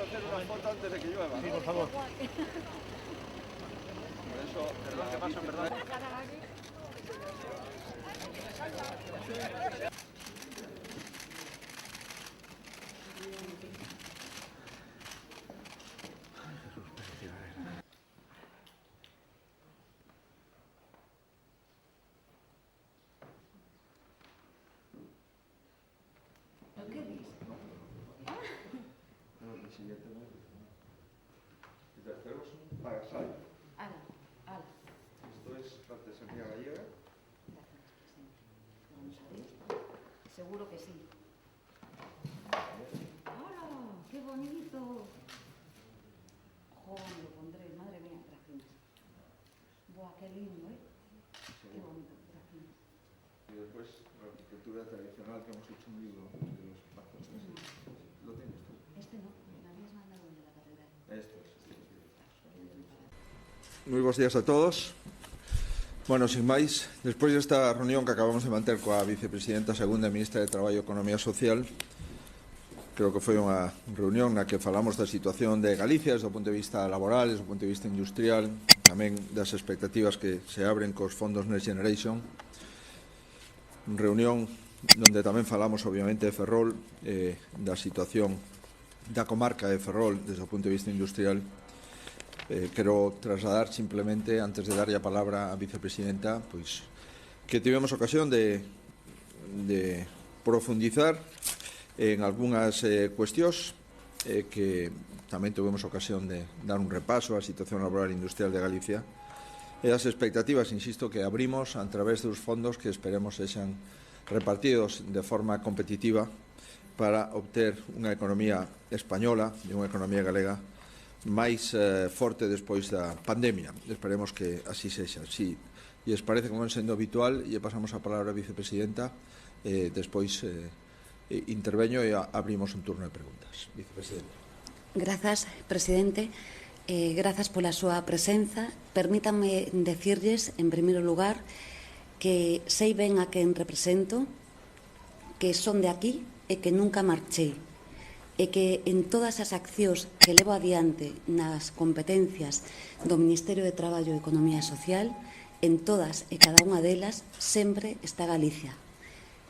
hacer una foto antes de que llueva, ¿no? Sí, por favor. Por eso, Perdón, ¿qué pasa? Perdón. Pagasal. Ala. Esto es la artesanía gallega. Vamos a ver. Seguro que sí. ¡Hola! ¡Qué bonito! ¡Joder, lo pondré! Madre mía, gracias. ¡Buah, qué lindo, eh! ¡Qué bonito, gracias! Y después la arquitectura tradicional que hemos hecho un libro de los pactos. ¿Lo tienes tú? Este no, me habías mandado el de la catedral. Esto es. Moi bons días a todos. Bueno, sin máis, despois desta reunión que acabamos de manter coa vicepresidenta segunda e ministra de Traballo e Economía Social, creo que foi unha reunión na que falamos da situación de Galicia desde o punto de vista laboral, desde o punto de vista industrial, tamén das expectativas que se abren cos fondos Next Generation. Reunión onde tamén falamos, obviamente, de Ferrol, da situación da comarca de Ferrol desde o punto de vista industrial. Quero trasladar simplemente, antes de darlle a palabra á vicepresidenta, pois que tivemos ocasión de profundizar en algunhas cuestións que tamén tivemos ocasión de dar un repaso á situación laboral e industrial de Galicia e as expectativas, insisto, que abrimos a través dos fondos que esperemos sexan repartidos de forma competitiva para obter unha economía española e unha economía galega máis forte despois da pandemia. Esperemos que así sexa. Si lles parece como sendo habitual, lle pasamos a palabra á vicepresidenta, despois interveño e abrimos un turno de preguntas. Vicepresidenta. Grazas, presidente. Grazas pola súa presenza. Permítanme decirlles, en primeiro lugar, que sei ben a quen represento, que son de aquí e que nunca marchei, e que en todas as accións que levo adiante nas competencias do Ministerio de Traballo e Economía Social, en todas e cada unha delas sempre está Galicia.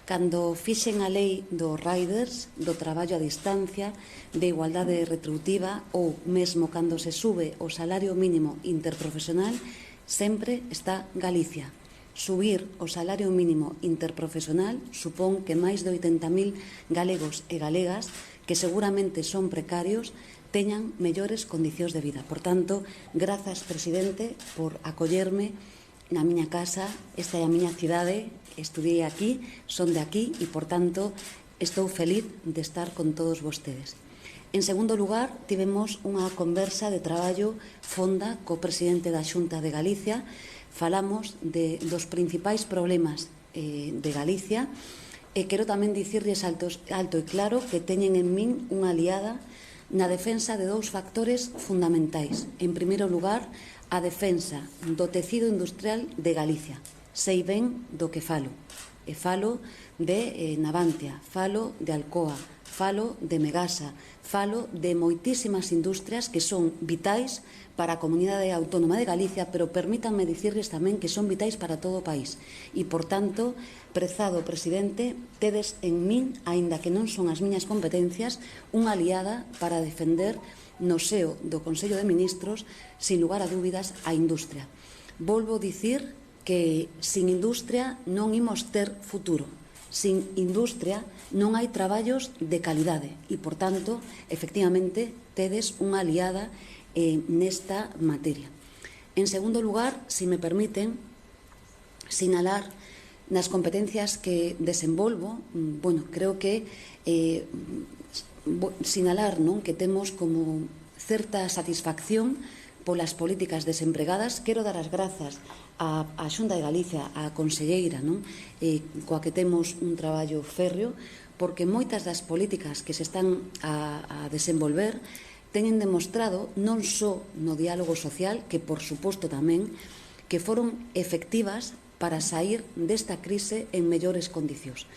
Cando fixen a lei dos riders, do traballo a distancia, de igualdade retributiva ou mesmo cando se sube o salario mínimo interprofesional, sempre está Galicia. Subir o salario mínimo interprofesional supón que máis de 80.000 galegos e galegas que seguramente son precarios, teñan mellores condicións de vida. Por tanto, grazas, presidente, por acollerme na miña casa. Esta é a miña cidade, estudiei aquí, son de aquí e, por tanto, estou feliz de estar con todos vostedes. En segundo lugar, tivemos unha conversa de traballo fonda co presidente da Xunta de Galicia. Falamos dos principais problemas de Galicia. E quero tamén dicirlles alto e claro que teñen en min unha aliada na defensa de dous factores fundamentais. En primeiro lugar, a defensa do tecido industrial de Galicia. Sei ben do que falo. E falo de Navantia, falo de Alcoa, falo de Megasa, falo de moitísimas industrias que son vitais para a Comunidade Autónoma de Galicia, pero permítanme dicirles tamén que son vitais para todo o país. E, por tanto, prezado presidente, tedes en min, aínda que non son as miñas competencias, unha aliada para defender no seo do Consello de Ministros, sin lugar a dúbidas, a industria. Volvo dicir que sin industria non imos ter futuro. Sin industria non hai traballos de calidade e, por tanto, efectivamente, tedes unha aliada nesta materia. En segundo lugar, si me permiten, sinalar nas competencias que desenvolvo, creo que sinalar que temos como certa satisfacción polas políticas desempregadas. Quero dar as grazas á Xunta de Galicia, á conselleira, coa que temos un traballo férreo, porque moitas das políticas que se están a desenvolver teñen demostrado non só no diálogo social, que por suposto tamén, que foron efectivas para sair desta crise en mellores condicións.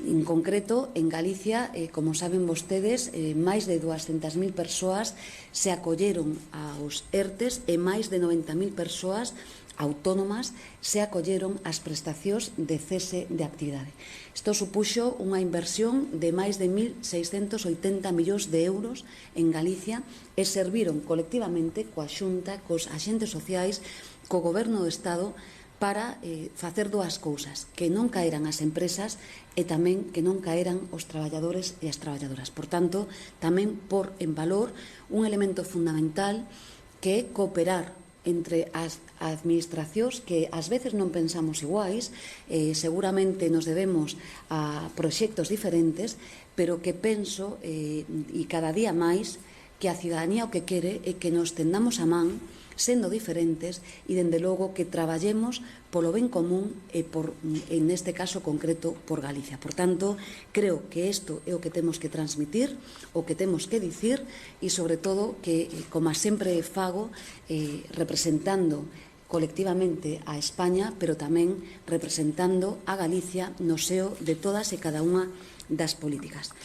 En concreto, en Galicia, como saben vostedes, máis de 200.000 persoas se acolleron aos ERTES e máis de 90.000 persoas autónomas se acolleron ás prestacións de cese de actividade. Isto supuxo unha inversión de máis de 1.680 millóns de euros en Galicia e serviron colectivamente coa Xunta, cos axentes sociais, co Goberno do Estado para facer dúas cousas, que non caeran as empresas e tamén que non caeran os traballadores e as traballadoras. Por tanto, tamén por en valor un elemento fundamental que é cooperar entre as administracións que ás veces non pensamos iguais, seguramente nos debemos a proxectos diferentes, pero que penso, e cada día máis, que a cidadanía o que quere é que nos tendamos a man sendo diferentes e, dende logo, que traballemos polo ben común e, en este caso concreto, por Galicia. Por tanto, creo que isto é o que temos que transmitir, o que temos que dicir e, sobre todo, que, como sempre fago, representando colectivamente a España, pero tamén representando a Galicia no seo de todas e cada unha das políticas.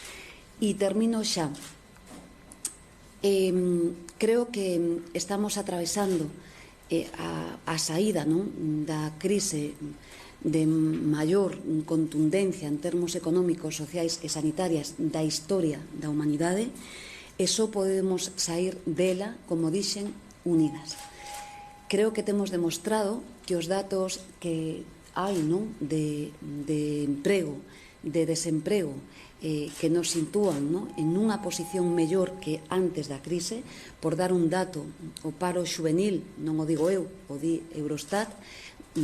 E termino xa. Creo que estamos atravesando a saída da crise de maior contundencia en termos económicos, sociais e sanitarias da historia da humanidade e só podemos sair dela, como dixen, unidas. Creo que temos demostrado que os datos que hai de emprego, de desemprego, que nos sitúan en unha posición mellor que antes da crise. Por dar un dato, o paro xuvenil, non o digo eu, o di Eurostat,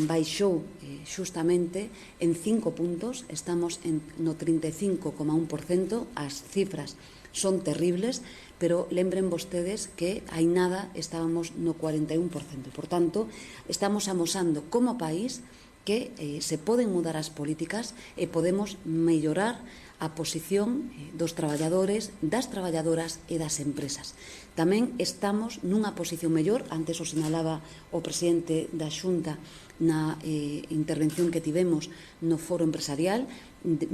baixou xustamente en 5 puntos, estamos no 35,1%, as cifras son terribles, pero lembren vostedes que hai nada estábamos no 41%. Por tanto, estamos amosando como país que se poden mudar as políticas e podemos mellorar a posición dos traballadores, das traballadoras e das empresas. Tamén estamos nunha posición mellor, antes o sinalaba o presidente da Xunta na intervención que tivemos no foro empresarial,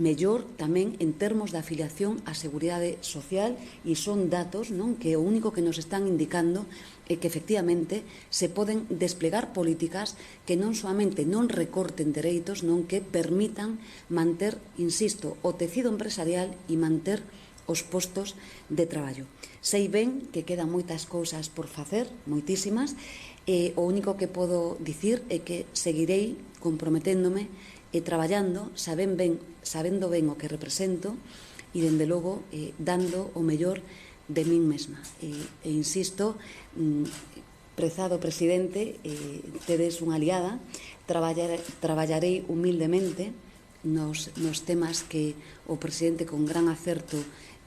mellor tamén en termos da afiliación á Seguridade Social, e son datos que o único que nos están indicando é que efectivamente se poden desplegar políticas que non soamente non recorten dereitos, non que permitan manter, insisto, o tecido empresarial e manter os postos de traballo. Sei ben que quedan moitas cousas por facer, moitísimas, e o único que podo dicir é que seguirei comprometéndome e traballando, sabendo ben o que represento e, dende logo, dando o mellor de min mesma. E insisto, prezado presidente, tedes unha aliada, traballarei humildemente nos temas que o presidente con gran acerto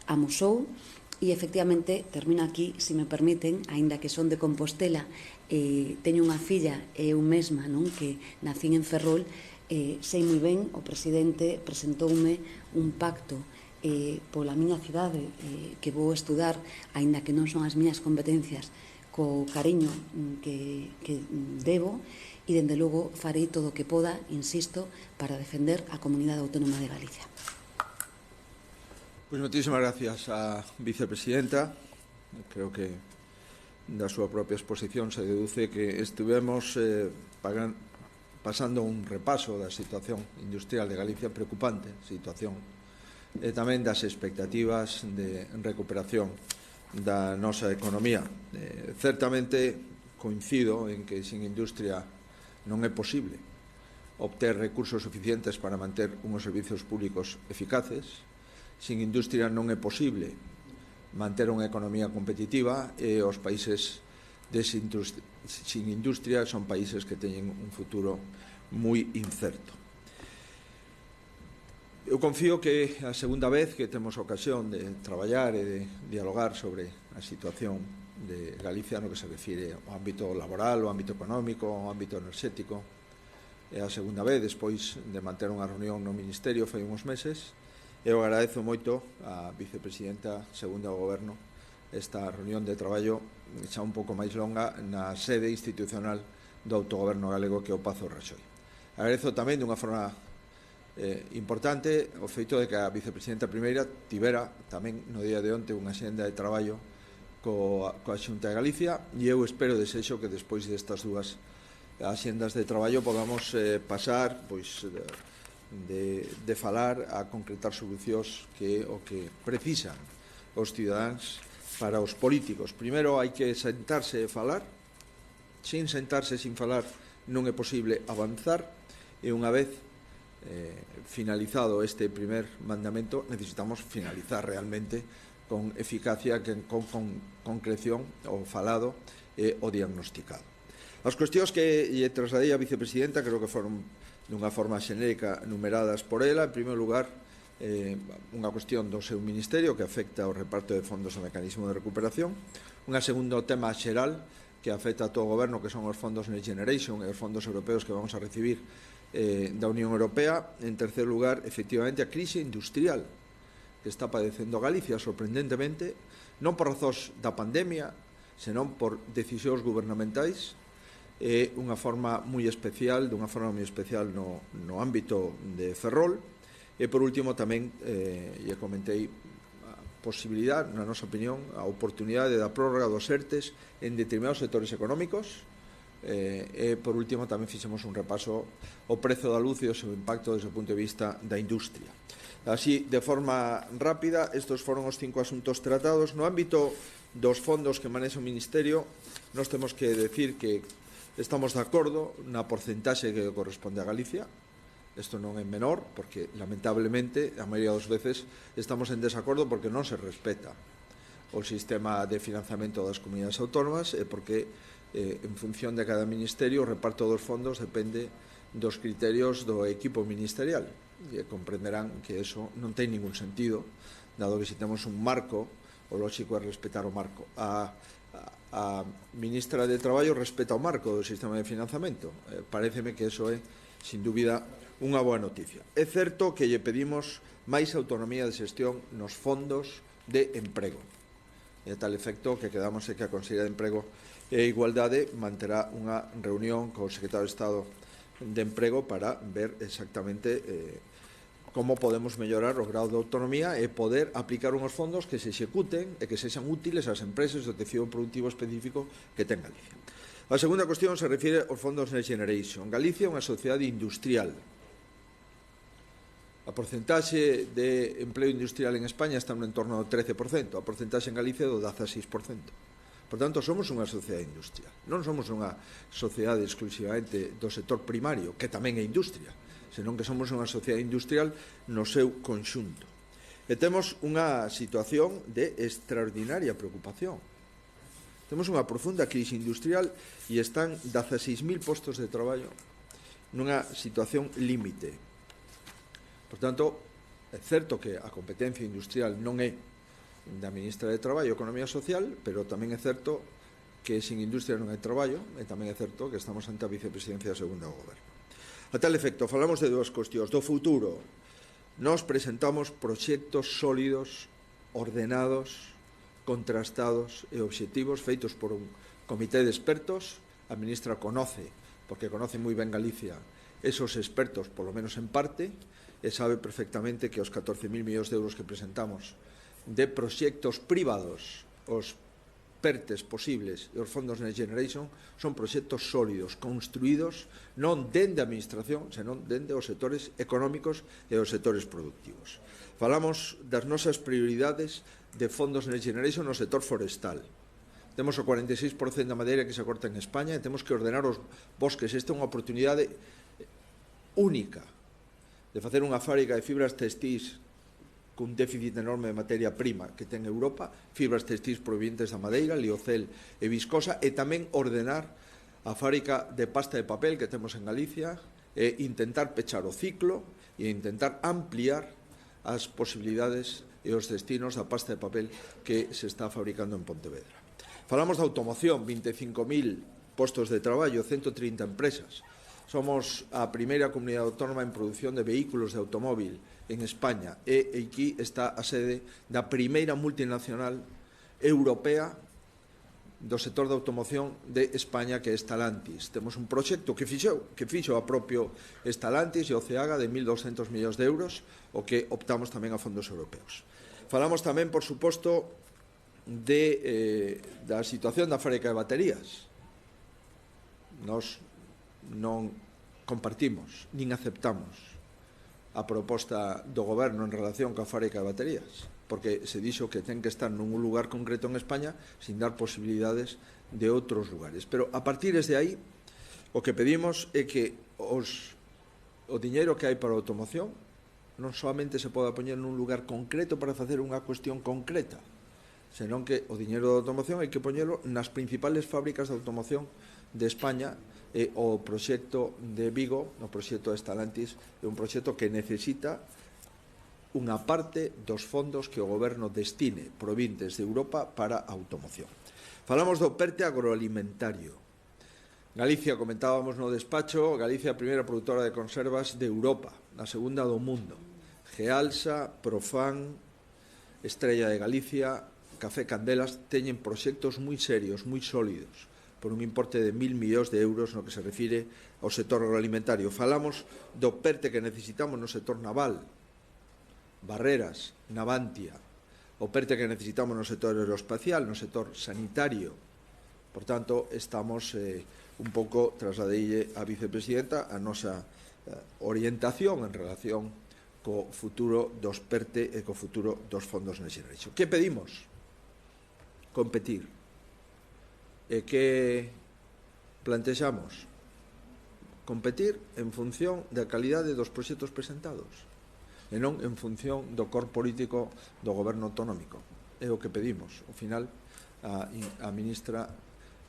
amosou e, efectivamente, termino aquí, se me permiten, aínda que son de Compostela, teño unha filla e eu mesma que nacín en Ferrol. Sei moi ben, o presidente presentoume un pacto pola miña cidade que vou estudar, aínda que non son as miñas competencias, co cariño que debo, e, dende logo, farei todo o que poda, insisto, para defender a Comunidade Autónoma de Galicia. Pois moitísimas gracias á vicepresidenta. Creo que da súa propia exposición se deduce que estivemos pasando un repaso da situación industrial de Galicia, preocupante situación, e tamén das expectativas de recuperación da nosa economía. Certamente coincido en que sin industria non é posible obter recursos suficientes para manter unhos servizos públicos eficaces. Sin industria non é posible manter unha economía competitiva, e os países sin industria son países que teñen un futuro moi incerto. Eu confío que a segunda vez que temos ocasión de traballar e de dialogar sobre a situación de Galicia no que se refire ao ámbito laboral, ao ámbito económico, ao ámbito enerxético, é a segunda vez despois de manter unha reunión no Ministerio fai uns meses. Eu agradezo moito á vicepresidenta segunda ao Goberno esta reunión de traballo xa un pouco máis longa na sede institucional do autogoberno galego, que é o Pazo Raxoi. Agradezo tamén dunha forma importante o feito de que a vicepresidenta primeira tivera tamén no día de onte unha axenda de traballo coa Xunta de Galicia, e eu espero e desexo que despois destas dúas axendas de traballo podamos pasar pois de falar a concretar solucións que o que precisan os cidadáns para os políticos. Primeiro hai que sentarse e falar. Sin sentarse, sin falar, non é posible avanzar, e unha vez finalizado este primer mandamento necesitamos finalizar realmente con eficacia, con concreción o falado e o diagnosticado. As cuestións que lle trasladei a vicepresidenta creo que foron dunha forma xenérica numeradas por ela. En primeiro lugar, unha cuestión do seu ministerio que afecta ao reparto de fondos do mecanismo de recuperación. Un segundo tema xeral que afecta a todo o goberno, que son os fondos Next Generation e os fondos europeos que vamos a recibir da Unión Europea. En terceiro lugar, efectivamente, a crise industrial que está padecendo Galicia, sorprendentemente, non por razóns da pandemia, senón por decisións gubernamentais, dunha forma moi especial no ámbito de Ferrol. E, por último, tamén lle comentei a posibilidade, na nosa opinión, a oportunidade da prórroga dos ERTES en determinados sectores económicos. E, por último, tamén fixemos un repaso ao prezo da luz e o seu impacto desde o punto de vista da industria. Así, de forma rápida, estes foron os 5 asuntos tratados. No ámbito dos fondos que manexa o Ministerio, nós temos que decir que estamos de acordo na porcentaxe que corresponde a Galicia. Isto non é menor, porque, lamentablemente, a maioría das veces estamos en desacordo porque non se respeta o sistema de financiamento das comunidades autónomas e porque, en función de cada ministerio, o reparto dos fondos depende dos criterios do equipo ministerial. E comprenderán que eso non ten ningún sentido, dado que se temos un marco, o lógico é respetar o marco. A ministra de Traballo respeta o marco do sistema de financiamento. Paréceme que eso é, sin dúbida, unha boa noticia. É certo que lle pedimos máis autonomía de xestión nos fondos de emprego. E a tal efecto que quedamos é que a Consellería de Emprego e Igualdade manterá unha reunión co secretario de Estado de Emprego para ver exactamente como podemos mellorar o grado de autonomía e poder aplicar unhos fondos que se executen e que sexan útiles ás empresas do tecido productivo específico que ten Galicia. A segunda cuestión se refire aos fondos Next Generation. Galicia é unha sociedade industrial. A porcentaxe de empleo industrial en España está no entorno do 13%, a porcentaxe en Galicia do 16%. Por tanto, somos unha sociedade industrial. Non somos unha sociedade exclusivamente do sector primario, que tamén é industria, senón que somos unha sociedade industrial no seu conxunto. E temos unha situación de extraordinaria preocupación. Temos unha profunda crise industrial e están 16.000 postos de traballo nunha situación límite. Por tanto, é certo que a competencia industrial non é da ministra de Traballo e Economía Social, pero tamén é certo que sin industria non hai traballo, e tamén é certo que estamos ante a vicepresidencia segunda do goberno. A tal efecto, falamos de dúas cuestións. Do futuro, nós presentamos proxectos sólidos, ordenados, contrastados e obxectivos feitos por un comité de expertos. A ministra conoce, porque conoce moi ben Galicia, esos expertos, polo menos en parte, e sabe perfectamente que os 14.000 millóns de euros que presentamos de proxectos privados, os PERTES posibles e os fondos Next Generation, son proxectos sólidos, construídos non dende a administración, senón dende os sectores económicos e os sectores productivos. Falamos das nosas prioridades de fondos Next Generation no sector forestal. Temos o 46% da madeira que se corta en España e temos que ordenar os bosques. Esta é unha oportunidade única de facer unha fábrica de fibras textís cun déficit enorme de materia prima que ten Europa, fibras textís provenientes da madeira, liocel e viscosa, e tamén ordenar a fábrica de pasta de papel que temos en Galicia e intentar pechar o ciclo e intentar ampliar as posibilidades e os destinos da pasta de papel que se está fabricando en Pontevedra. Falamos da automoción, 25.000 postos de traballo, 130 empresas. Somos a primeira comunidade autónoma en produción de vehículos de automóvil en España e aquí está a sede da primeira multinacional europea do sector da automoción de España, que é Stellantis. Temos un proxecto que fixo a propio Stellantis e o CEAGA de 1.200 millóns de euros, o que optamos tamén a fondos europeos. Falamos tamén, por suposto, da situación da fábrica de baterías. Nós non compartimos, nin aceptamos a proposta do Goberno en relación coa fábrica de baterías, porque se dixo que ten que estar nun lugar concreto en España sin dar posibilidades de outros lugares. Pero a partir de aí, o que pedimos é que o diñeiro que hai para a automoción non solamente se poda poñer nun lugar concreto para facer unha cuestión concreta, senón que o diñeiro da automoción hai que poñelo nas principales fábricas de automoción de España. E o proxecto de Vigo, o proxecto de Stellantis, é un proxecto que necesita unha parte dos fondos que o Goberno destine provintes de Europa para a automoción. Falamos do PERTE agroalimentario. Galicia, comentábamos no despacho, Galicia é a primeira produtora de conservas de Europa, a segunda do mundo. Gealsa, Profan, Estrella de Galicia, Café Candelas teñen proxectos moi serios, moi sólidos, por un importe de 1.000 millóns de euros no que se refire ao sector agroalimentario. Falamos do PERTE que necesitamos no sector naval, Barreras, Navantia, o PERTE que necesitamos no sector aeroespacial, no sector sanitario. Por tanto, estamos un pouco trasladeille á vicepresidenta a nosa orientación en relación co futuro dos PERTE e co futuro dos fondos Next Generation. Que pedimos? Competir. E que plantexamos? Competir en función da calidade dos proxectos presentados e non en función do cor político do goberno autonómico. É o que pedimos. Ao final, a ministra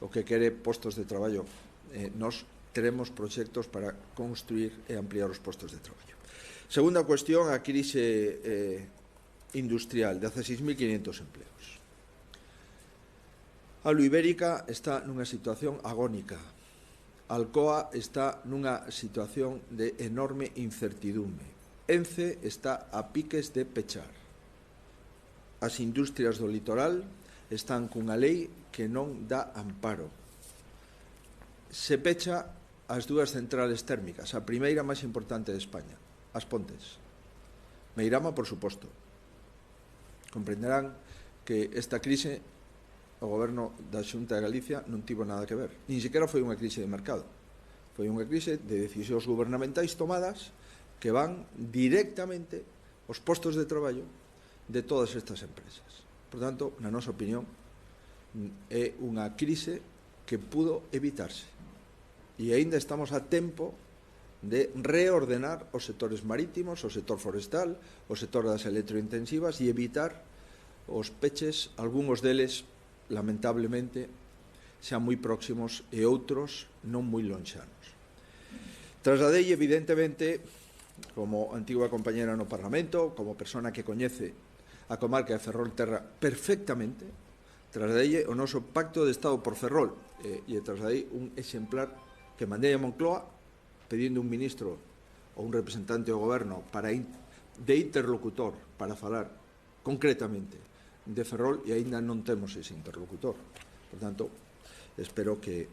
o que quere postos de traballo. Nós teremos proxectos para construir e ampliar os postos de traballo. Segunda cuestión, a crise industrial de 16.500 empleos. A Ibérica está nunha situación agónica. Alcoa está nunha situación de enorme incertidumbre. Ence está a piques de pechar. As industrias do litoral están cunha lei que non dá amparo. Se pecha as dúas centrales térmicas, a primeira máis importante de España, as Pontes. Meirama, por suposto. Comprenderán que esta crise o goberno da Xunta de Galicia non tivo nada que ver. Nin sequera foi unha crise de mercado. Foi unha crise de decisións gubernamentais tomadas que van directamente aos postos de traballo de todas estas empresas. Por tanto, na nosa opinión, é unha crise que pudo evitarse. E aínda estamos a tempo de reordenar os sectores marítimos, o sector forestal, o sector das electrointensivas e evitar os peches, algúns deles, lamentablemente, xa moi próximos e outros non moi lonxanos. Trasladei, evidentemente, como antigua compañera no Parlamento, como persona que coñece a comarca de Ferrol-Terra perfectamente, trasladei o noso pacto de Estado por Ferrol e trasladei un exemplar que mandei a Moncloa pedindo un ministro ou un representante do goberno de interlocutor para falar concretamente de Ferrol e aínda non temos ese interlocutor. Por tanto, espero que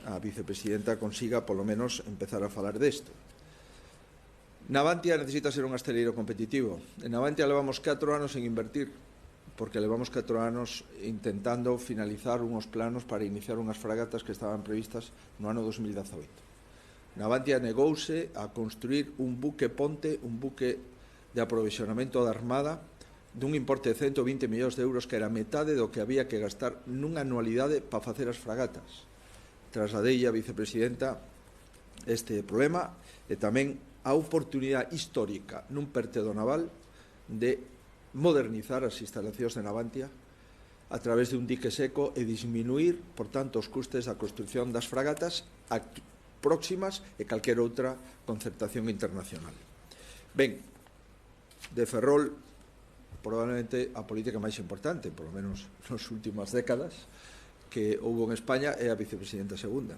a vicepresidenta consiga polo menos empezar a falar desto. Navantia necesita ser un asteleiro competitivo. En Navantia levamos 4 anos en invertir, porque levamos 4 anos intentando finalizar unhos planos para iniciar unhas fragatas que estaban previstas no ano 2018. Navantia negouse a construir un buque ponte, un buque de aprovisionamento da Armada, dun importe de 120 millóns de euros, que era metade do que había que gastar nunha anualidade para facer as fragatas. Trasladei a vicepresidenta este problema e tamén a oportunidade histórica nun pertedo naval de modernizar as instalacións de Navantia a través de un dique seco e disminuir, por tanto, os custes da construción das fragatas próximas e calquera outra concertación internacional. Ben, de Ferrol, probablemente a política máis importante, por lo menos nas últimas décadas, que houve en España é a vicepresidenta segunda.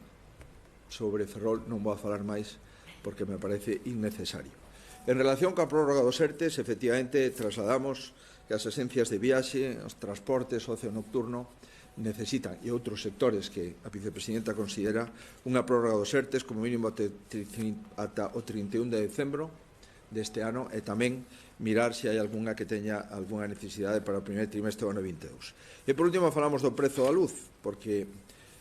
Sobre Ferrol non vou a falar máis porque me parece innecesario. En relación coa prórroga dos ERTES, efectivamente, trasladamos que as agencias de viaxe, os transportes, ocio nocturno, necesitan, e outros sectores que a vicepresidenta considera, unha prórroga dos ERTES como mínimo ata o 31 de decembro deste ano, e tamén mirar se hai algunha que teña algunha necesidade para o primeiro trimestre do ano 22. E por último falamos do prezo da luz, porque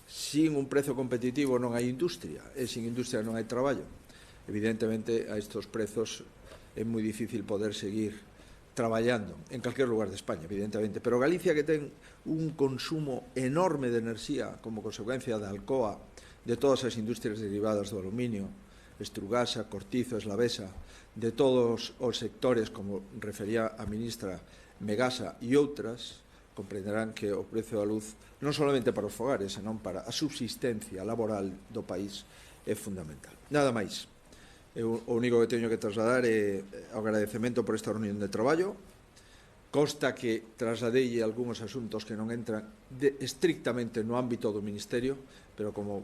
sin un prezo competitivo non hai industria, e sin industria non hai traballo. Evidentemente, a estes prezos é moi difícil poder seguir traballando en calquer lugar de España, evidentemente. Pero Galicia, que ten un consumo enorme de enerxía como consecuencia da Alcoa, de todas as industrias derivadas do aluminio, Estrugasa, Cortizo, Eslavesa, de todos os sectores, como refería a ministra, Megasa e outras, comprenderán que o prezo da luz, non solamente para os fogares, senón para a subsistencia laboral do país, é fundamental. Nada máis. O único que teño que trasladar é o agradecemento por esta reunión de traballo. Consta que trasladei algúns asuntos que non entran estrictamente no ámbito do Ministerio, pero como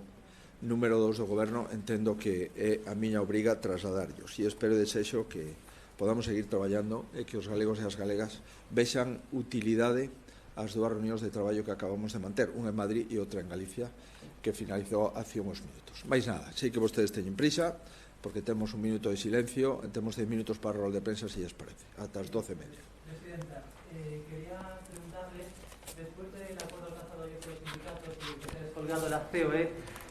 número 2 do Goberno entendo que é a miña obriga trasladarlos. E espero e desexo que podamos seguir traballando e que os galegos e as galegas vexan utilidade as dúas reunións de traballo que acabamos de manter, unha en Madrid e outra en Galicia, que finalizou hace uns minutos. Mais nada, sei que vostedes teñen prisa, porque temos un minuto de silencio, temos 10 minutos para o rol de prensa, se lles parece, ata as 12:30. Presidenta, quería preguntarle, después del acuerdo alcanzado ayer por los sindicatos y que se ha descolgado la COE,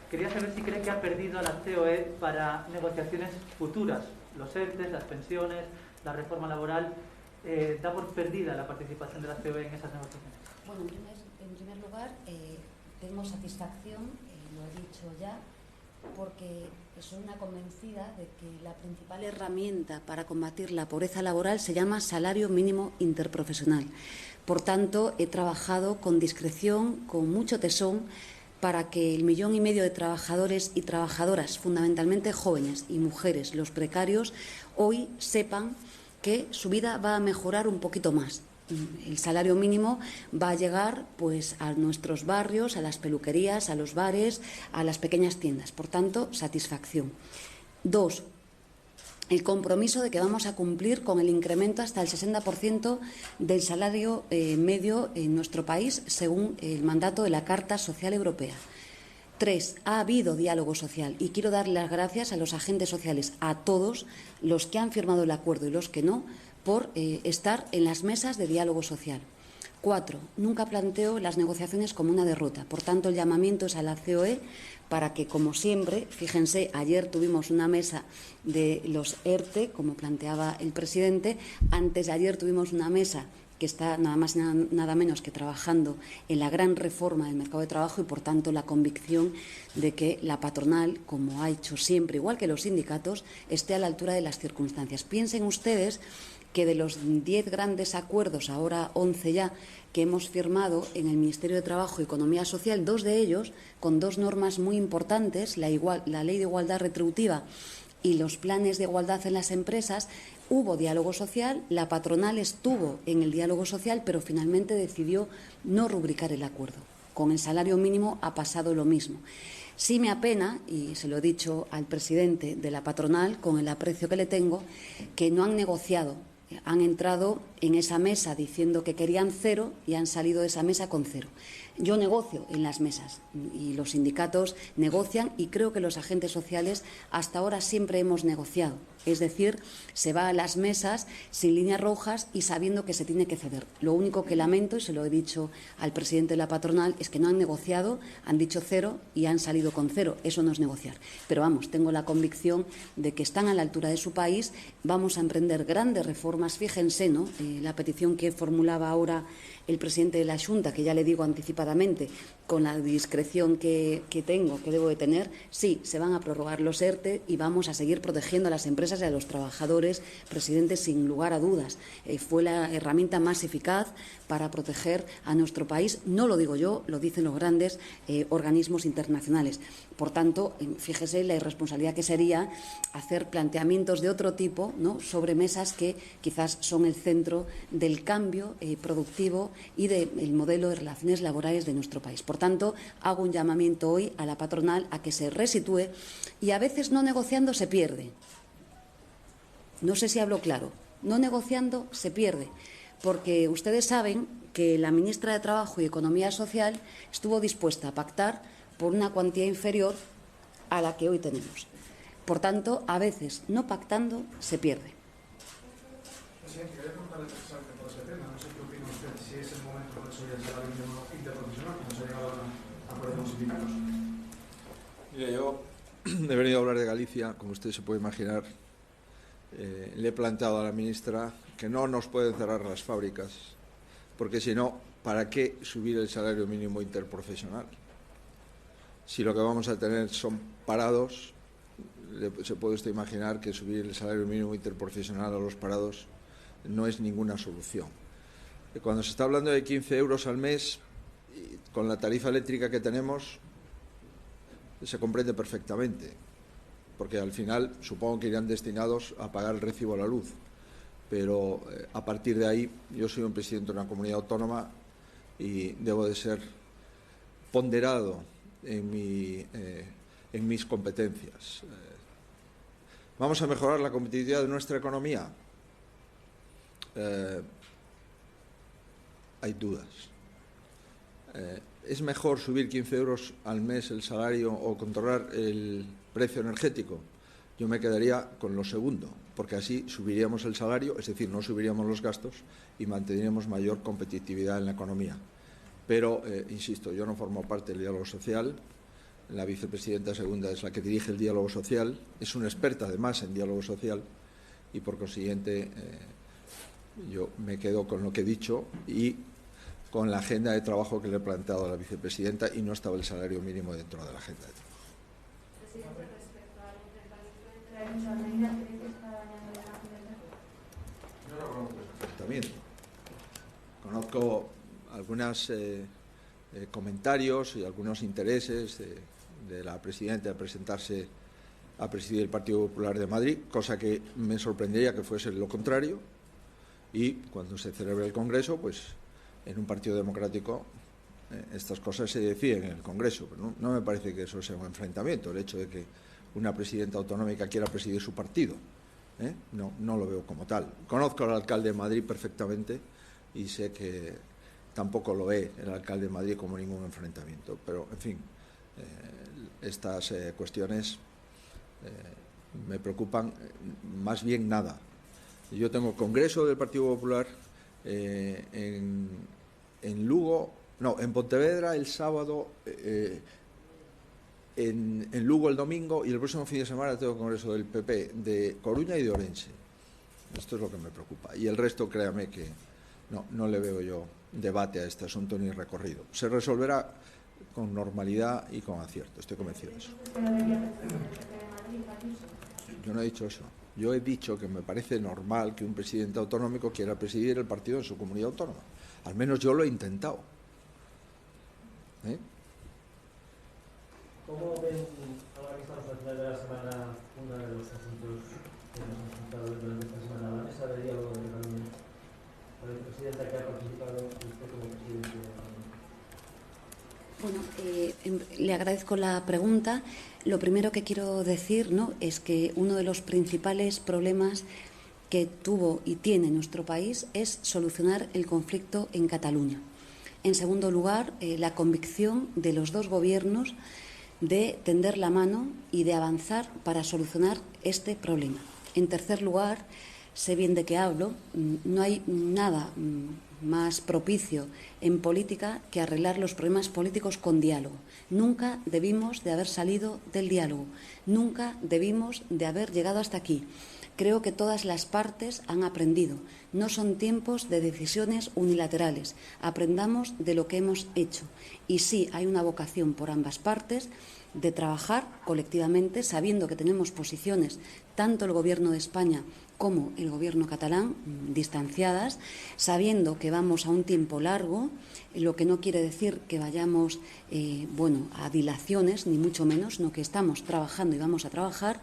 quería saber si cree que ha perdido la COE para negociaciones futuras, los ERTES, las pensiones, la reforma laboral, da por perdida la participación de la COE en esas negociaciones. Bueno, en primer lugar, tengo satisfacción, lo he dicho ya, porque soy una convencida de que la principal herramienta para combatir la pobreza laboral se llama salario mínimo interprofesional. Por tanto, he trabajado con discreción, con mucho tesón, para que el 1,5 millón de trabajadores y trabajadoras, fundamentalmente jóvenes y mujeres, los precarios, hoy sepan que su vida va a mejorar un poquito más. El salario mínimo va a llegar pues a nuestros barrios, a las peluquerías, a los bares, a las pequeñas tiendas. Por tanto, satisfacción. 2. El compromiso de que vamos a cumplir con el incremento hasta el 60% del salario medio en nuestro país, según el mandato de la Carta Social Europea. 3. Ha habido diálogo social y quiero dar las gracias a los agentes sociales, a todos los que han firmado el acuerdo y los que no, por estar en las mesas de diálogo social. 4. Nunca planteo las negociaciones como una derrota. Por tanto, el llamamiento es a la COE para que, como siempre, fíjense, ayer tuvimos una mesa de los ERTE, como planteaba el presidente, antes de ayer tuvimos una mesa que está nada más y nada menos que trabajando en la gran reforma del mercado de trabajo y, por tanto, la convicción de que la patronal, como ha hecho siempre, igual que los sindicatos, esté a la altura de las circunstancias. Piensen ustedes que de los 10 grandes acuerdos, ahora 11 ya, que hemos firmado en el Ministerio de Trabajo y Economía Social, 2 de ellos, con 2 normas muy importantes, la Ley de Igualdad Retributiva y los planes de igualdad en las empresas, hubo diálogo social, la patronal estuvo en el diálogo social, pero finalmente decidió no rubricar el acuerdo. Con el salario mínimo ha pasado lo mismo. Sí me apena, y se lo he dicho al presidente de la patronal, con el aprecio que le tengo, que no han negociado. Han entrado en esa mesa diciendo que querían 0 y han salido de esa mesa con 0. Yo negocio en las mesas y los sindicatos negocian y creo que los agentes sociales hasta ahora siempre hemos negociado. Es decir, se va a las mesas sin líneas rojas y sabiendo que se tiene que ceder. Lo único que lamento, y se lo he dicho al presidente de la patronal, es que no han negociado, han dicho 0 y han salido con 0. Eso no es negociar. Pero vamos, tengo la convicción de que están a la altura de su país. Vamos a emprender grandes reformas. Fíjense, ¿no? La petición que formulaba ahora el presidente de la Xunta, que ya le digo anticipadamente, con la discreción que tengo, que debo de tener, sí, se van a prorrogar los ERTE y vamos a seguir protegiendo a las empresas y a los trabajadores, presidente, sin lugar a dudas. Fue la herramienta más eficaz para proteger a nuestro país. No lo digo yo, lo dicen los grandes organismos internacionales. Por tanto, fíjese la irresponsabilidad que sería hacer planteamientos de otro tipo, ¿no?, sobre mesas que quizás son el centro del cambio productivo y del modelo de relaciones laborales de nuestro país. Por tanto, hago un llamamiento hoy a la patronal a que se resitúe y a veces no negociando se pierde. No sé si hablo claro. No negociando se pierde, porque ustedes saben que la ministra de Trabajo y Economía Social estuvo dispuesta a pactar por una cuantía inferior a la que hoy tenemos. Por tanto, a veces, no pactando, se pierde. Presidente, quería preguntarle precisamente por ese tema. No sé qué opina usted, si es el momento de subir el salario mínimo interprofesional, como se ha llegado a acuerdo con los sindicatos. Mire, yo he venido a hablar de Galicia, como usted se puede imaginar. Le he planteado a la ministra que no nos pueden cerrar las fábricas, porque si no, ¿para qué subir el salario mínimo interprofesional? Si lo que vamos a tener son parados, se puede usted imaginar que subir el salario mínimo interprofesional a los parados no es ninguna solución. Cuando se está hablando de 15 euros al mes, con la tarifa eléctrica que tenemos, se comprende perfectamente, porque al final supongo que irán destinados a pagar el recibo a la luz. Pero a partir de ahí, yo soy un presidente de una comunidad autónoma y debo de ser ponderado en mis competencias. ¿Vamos a mejorar la competitividad de nuestra economía? Hay dudas. ¿Es mejor subir 15 euros al mes el salario o controlar el precio energético? Yo me quedaría con lo segundo, porque así subiríamos el salario, es decir, no subiríamos los gastos y mantendríamos mayor competitividad en la economía. Pero, insisto, yo no formo parte del diálogo social. La vicepresidenta segunda es la que dirige el diálogo social, es una experta además en diálogo social y por consiguiente yo me quedo con lo que he dicho y con la agenda de trabajo que le he planteado a la vicepresidenta y no estaba el salario mínimo dentro de la agenda de trabajo. Presidente, respecto al enfrentamiento entre muchas medidas, ¿cree que está dañando la imagen del sector? Yo no conozco ese enfrentamiento. Conozco algunos comentarios y algunos intereses de la presidenta de presentarse a presidir el Partido Popular de Madrid, cosa que me sorprendería que fuese lo contrario, y cuando se celebre el Congreso, pues en un partido democrático estas cosas se deciden en el Congreso, pero no me parece que eso sea un enfrentamiento, el hecho de que una presidenta autonómica quiera presidir su partido, no lo veo como tal. Conozco al alcalde de Madrid perfectamente y sé que tampoco lo ve el alcalde de Madrid como ningún enfrentamiento, pero en fin, estas cuestiones me preocupan más bien nada. Yo tengo Congreso del Partido Popular en Lugo, no, en Pontevedra el sábado, en Lugo el domingo y el próximo fin de semana tengo Congreso del PP de Coruña y de Orense. Esto es lo que me preocupa. Y el resto, créame que no le veo yo debate a este asunto ni recorrido. Se resolverá con normalidad y con acierto, estoy convencido de eso. Yo no he dicho eso. Yo he dicho que me parece normal que un presidente autonómico quiera presidir el partido en su comunidad autónoma. Al menos yo lo he intentado. ¿Cómo ven ahora que estamos al final de la semana uno de los asuntos que nos han presentado durante esta semana, la mesa de diálogo de Cataluña? La vicepresidenta que ha participado y usted como presidente de Cataluña. Bueno, le agradezco la pregunta. Lo primero que quiero decir, ¿no?, es que uno de los principales problemas que tuvo y tiene nuestro país es solucionar el conflicto en Cataluña. En segundo lugar, la convicción de los dos gobiernos de tender la mano y de avanzar para solucionar este problema. En tercer lugar, sé bien de qué hablo, no hay nada más propicio en política que arreglar los problemas políticos con diálogo. Nunca debimos de haber salido del diálogo, nunca debimos de haber llegado hasta aquí. Creo que todas las partes han aprendido. No son tiempos de decisiones unilaterales. Aprendamos de lo que hemos hecho. Y sí, hay una vocación por ambas partes de trabajar colectivamente, sabiendo que tenemos posiciones, tanto el Gobierno de España como el Gobierno catalán, distanciadas, sabiendo que vamos a un tiempo largo, lo que no quiere decir que vayamos a dilaciones, ni mucho menos, sino que estamos trabajando y vamos a trabajar,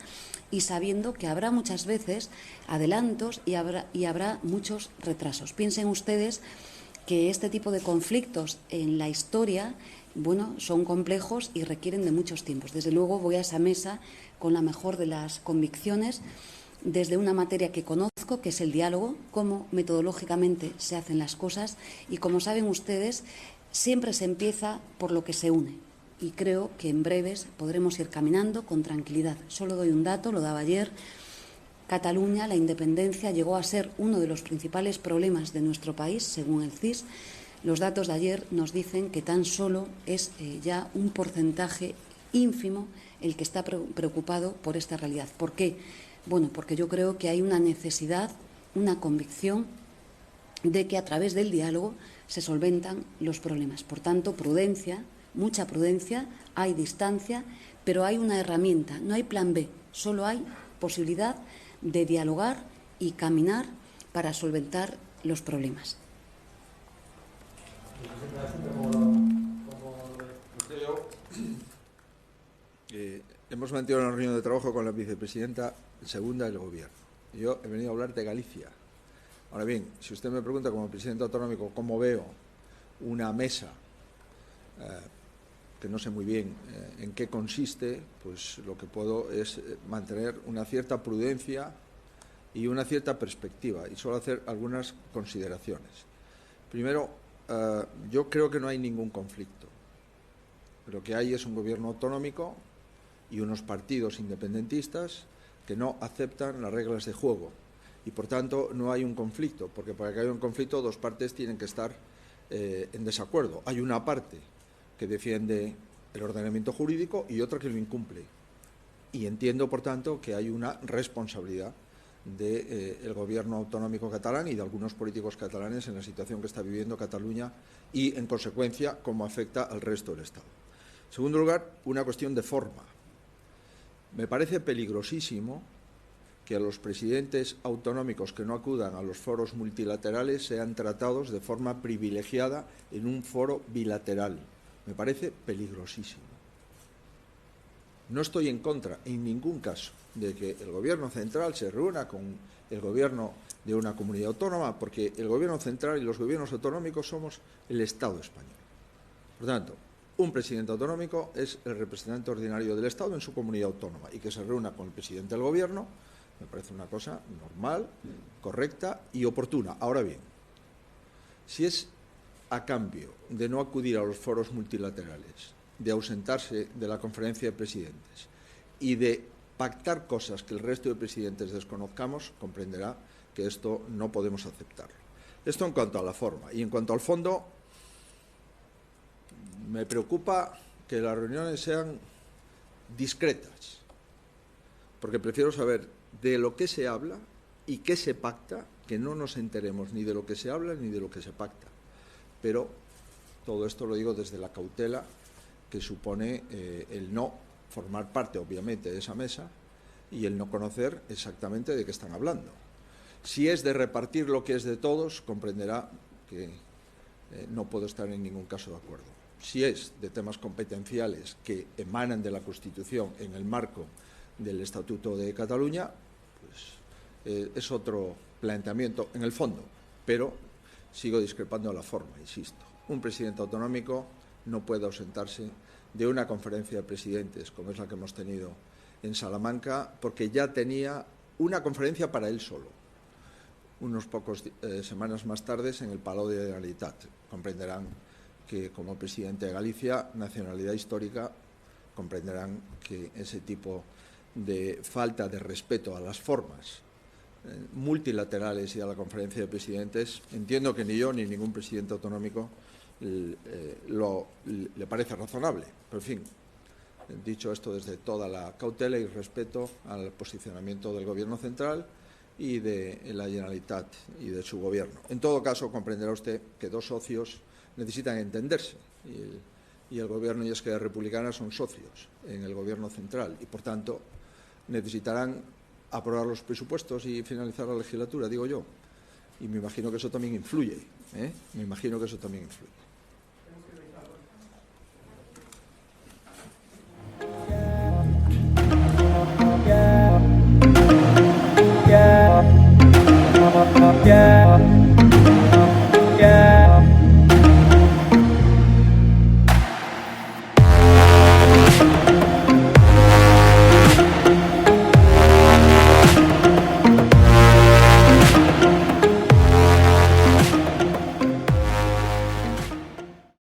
y sabiendo que habrá muchas veces adelantos y habrá muchos retrasos. Piensen ustedes que este tipo de conflictos en la historia, son complejos y requieren de muchos tiempos. Desde luego voy a esa mesa con la mejor de las convicciones, desde una materia que conozco conozco, que es el diálogo, cómo metodológicamente se hacen las cosas, y como saben ustedes, siempre se empieza por lo que se une. Y creo que en breves podremos ir caminando con tranquilidad. Solo doy un dato, lo daba ayer. Cataluña, la independencia, llegó a ser uno de los principales problemas de nuestro país, según el CIS. Los datos de ayer nos dicen que tan solo es ya un porcentaje ínfimo el que está preocupado por esta realidad. ¿Por qué? Bueno, porque yo creo que hay una necesidad, una convicción de que a través del diálogo se solventan los problemas. Por tanto, prudencia, mucha prudencia, hay distancia, pero hay una herramienta, no hay plan B, solo hay posibilidad de dialogar y caminar para solventar los problemas. Hemos mantenido una reunión de trabajo con la vicepresidenta segunda del Gobierno. Yo he venido a hablar de Galicia. Ahora bien, si usted me pregunta como presidente autonómico cómo veo una mesa, que no sé muy bien en qué consiste, pues lo que puedo es mantener una cierta prudencia y una cierta perspectiva, y solo hacer algunas consideraciones. Primero, yo creo que no hay ningún conflicto. Lo que hay es un gobierno autonómico y unos partidos independentistas que no aceptan las reglas de juego, y por tanto no hay un conflicto, porque para que haya un conflicto dos partes tienen que estar en desacuerdo. Hay una parte que defiende el ordenamiento jurídico y otra que lo incumple, y entiendo por tanto que hay una responsabilidad del gobierno autonómico catalán y de algunos políticos catalanes en la situación que está viviendo Cataluña y en consecuencia cómo afecta al resto del Estado. En segundo lugar, una cuestión de forma. Me parece peligrosísimo que a los presidentes autonómicos que no acudan a los foros multilaterales sean tratados de forma privilegiada en un foro bilateral. Me parece peligrosísimo. No estoy en contra, en ningún caso, de que el Gobierno central se reúna con el Gobierno de una comunidad autónoma, porque el Gobierno central y los gobiernos autonómicos somos el Estado español. Por tanto, un presidente autonómico es el representante ordinario del Estado en su comunidad autónoma, y que se reúna con el presidente del Gobierno me parece una cosa normal, correcta y oportuna. Ahora bien, si es a cambio de no acudir a los foros multilaterales, de ausentarse de la conferencia de presidentes y de pactar cosas que el resto de presidentes desconozcamos, comprenderá que esto no podemos aceptarlo. Esto en cuanto a la forma. Y en cuanto al fondo, me preocupa que las reuniones sean discretas, porque prefiero saber de lo que se habla y qué se pacta, que no nos enteremos ni de lo que se habla ni de lo que se pacta. Pero todo esto lo digo desde la cautela que supone el no formar parte, obviamente, de esa mesa y el no conocer exactamente de qué están hablando. Si es de repartir lo que es de todos, comprenderá que no puedo estar en ningún caso de acuerdo. Si es de temas competenciales que emanan de la Constitución en el marco del Estatuto de Cataluña, pues es otro planteamiento en el fondo, pero sigo discrepando de la forma, insisto. Un presidente autonómico no puede ausentarse de una conferencia de presidentes, como es la que hemos tenido en Salamanca, porque ya tenía una conferencia para él solo, unos pocos semanas más tarde en el Palau de la Generalitat. Comprenderán que como presidente de Galicia, nacionalidad histórica, comprenderán que ese tipo de falta de respeto a las formas multilaterales y a la conferencia de presidentes, entiendo que ni yo ni ningún presidente autonómico le parece razonable. Pero, en fin, dicho esto desde toda la cautela y respeto al posicionamiento del Gobierno central y de la Generalitat y de su Gobierno. En todo caso, comprenderá usted que dos socios necesitan entenderse, y el Gobierno y Esquerra Republicana son socios en el Gobierno central y, por tanto, necesitarán aprobar los presupuestos y finalizar la legislatura, digo yo. Y me imagino que eso también influye, Me imagino que eso también influye.